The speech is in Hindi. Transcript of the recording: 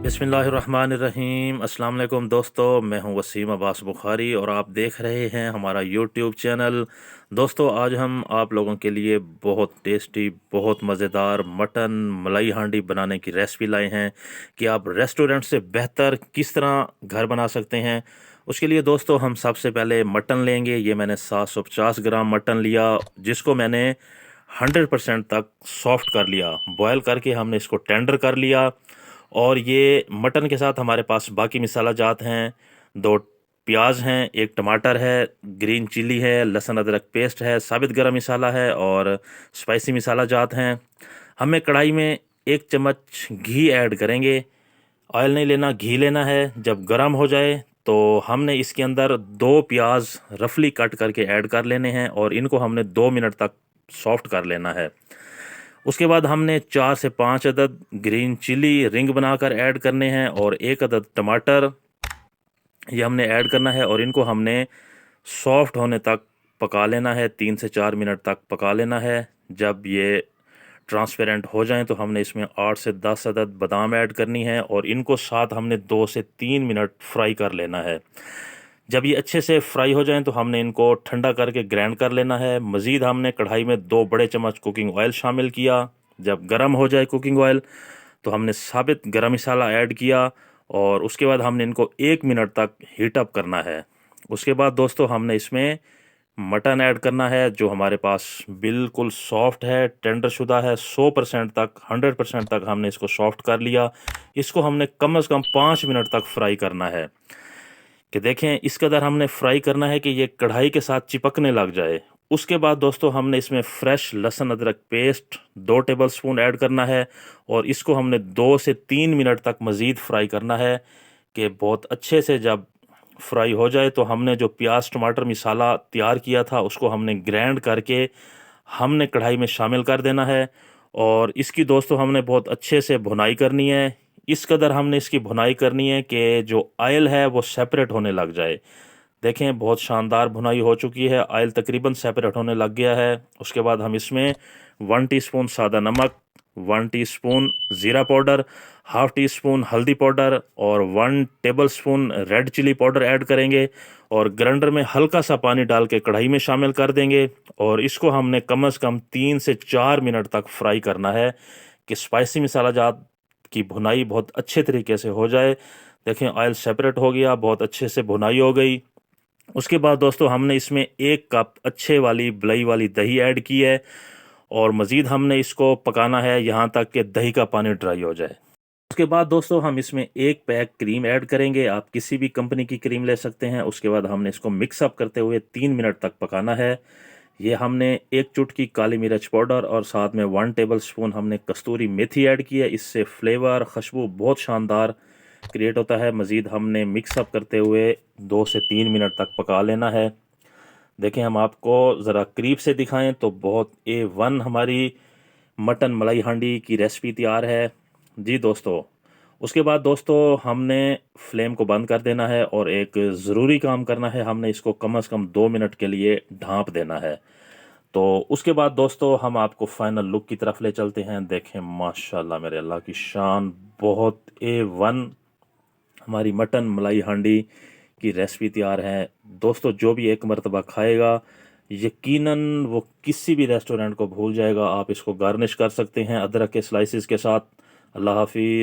बिस्मिल्लाहिर्रहमानिर्रहीम। अस्सलाम वालेकुम दोस्तों, मैं हूं वसीम अब्बास बुखारी और आप देख रहे हैं हमारा यूट्यूब चैनल। दोस्तों, आज हम आप लोगों के लिए बहुत टेस्टी, बहुत मज़ेदार मटन मलाई हांडी बनाने की रेसिपी लाए हैं कि आप रेस्टोरेंट से बेहतर किस तरह घर बना सकते हैं। उसके लिए दोस्तों हम सबसे पहले मटन लेंगे। ये मैंने 750 ग्राम मटन लिया, जिसको मैंने 100% तक सॉफ्ट कर लिया। बॉयल करके हमने इसको टेंडर कर लिया। और ये मटन के साथ हमारे पास बाकी मसाला जात हैं। 2 प्याज हैं, 1 टमाटर है, ग्रीन चिली है, लहसुन अदरक पेस्ट है, साबित गरम मसाला है और स्पाइसी मसाला जात हैं। हमें कढ़ाई में 1 चम्मच घी ऐड करेंगे। ऑयल नहीं लेना, घी लेना है। जब गरम हो जाए तो हमने इसके अंदर 2 प्याज रफली कट करके ऐड कर लेने हैं और इनको हमने 2 मिनट तक सॉफ्ट कर लेना है। उसके बाद हमने 4 से 5 अदद ग्रीन चिली रिंग बनाकर ऐड करने हैं और 1 अदद टमाटर ये हमने ऐड करना है और इनको हमने सॉफ्ट होने तक पका लेना है। 3 से 4 मिनट तक पका लेना है। जब ये ट्रांसपेरेंट हो जाएं तो हमने इसमें 8 से 10 अदद बादाम ऐड करनी है और इनको साथ हमने 2 से 3 मिनट फ्राई कर लेना है। जब ये अच्छे से फ्राई हो जाएं तो हमने इनको ठंडा करके ग्राइंड कर लेना है। मज़ीद हमने कढ़ाई में 2 बड़े चम्मच कुकिंग ऑयल शामिल किया। जब गरम हो जाए कुकिंग ऑयल तो हमने साबित गरम मसाला ऐड किया और उसके बाद हमने इनको 1 मिनट तक हीट अप करना है। उसके बाद दोस्तों हमने इसमें मटन ऐड करना है, जो हमारे पास बिल्कुल सॉफ्ट है, टेंडर शुदा है। 100% तक, 100% तक हमने इसको सॉफ्ट कर लिया। इसको हमने कम से कम 5 मिनट तक फ्राई करना है कि देखें इस कदर हमने फ्राई करना है कि ये कढ़ाई के साथ चिपकने लग जाए। उसके बाद दोस्तों हमने इसमें फ्रेश लहसुन अदरक पेस्ट 2 टेबलस्पून ऐड करना है और इसको हमने 2 से 3 मिनट तक मज़ीद फ्राई करना है कि बहुत अच्छे से जब फ्राई हो जाए तो हमने जो प्याज टमाटर मसाला तैयार किया था उसको हमने ग्राइंड करके हमने कढ़ाई में शामिल कर देना है। और इसकी दोस्तों हमने बहुत अच्छे से भुनाई करनी है। इस कदर हमने इसकी भुनाई करनी है कि जो ऑयल है वो सेपरेट होने लग जाए। देखें बहुत शानदार भुनाई हो चुकी है, ऑयल तकरीबन सेपरेट होने लग गया है। उसके बाद हम इसमें 1 टीस्पून सादा नमक, 1 टीस्पून ज़ीरा पाउडर, हाफ़ टी स्पून हल्दी पाउडर और 1 tablespoon red chilli powder add करेंगे और ग्राइंडर में हल्का सा पानी डाल के कढ़ाई में शामिल कर देंगे और इसको हमने कम से कम 3 से 4 मिनट तक फ्राई करना है कि स्पाइसी मसाला जात की भुनाई बहुत अच्छे तरीके से हो जाए। देखें ऑयल सेपरेट हो गया, बहुत अच्छे से भुनाई हो गई। उसके बाद दोस्तों हमने इसमें 1 कप अच्छे वाली बलई वाली दही ऐड की है और मज़ीद हमने इसको पकाना है यहाँ तक कि दही का पानी ड्राई हो जाए। उसके बाद दोस्तों हम इसमें 1 पैक क्रीम ऐड करेंगे। आप किसी भी कंपनी की क्रीम ले सकते हैं। उसके बाद हमने इसको मिक्सअप करते हुए 3 मिनट तक पकाना है। ये हमने 1 चुटकी काली मिर्च पाउडर और साथ में 1 टेबल स्पून हमने कस्तूरी मेथी ऐड की है। इससे फ्लेवर खुशबू बहुत शानदार क्रिएट होता है। मज़ीद हमने मिक्सअप करते हुए 2 से 3 मिनट तक पका लेना है। देखें हम आपको ज़रा करीब से दिखाएं तो बहुत A1 हमारी मटन मलाई हांडी की रेसिपी तैयार है जी दोस्तों। उसके बाद दोस्तों हमने फ्लेम को बंद कर देना है और एक ज़रूरी काम करना है, हमने इसको कम से कम 2 मिनट के लिए ढाँप देना है। तो उसके बाद दोस्तों हम आपको फाइनल लुक की तरफ ले चलते हैं। देखें माशाल्लाह मेरे अल्लाह की शान, बहुत A1 हमारी मटन मलाई हांडी की रेसिपी तैयार है दोस्तों। जो भी एक मरतबा खाएगा यकीनन वो किसी भी रेस्टोरेंट को भूल जाएगा। आप इसको गार्निश कर सकते हैं अदरक के स्लाइसिस के साथ। अल्लाह हाफिज़।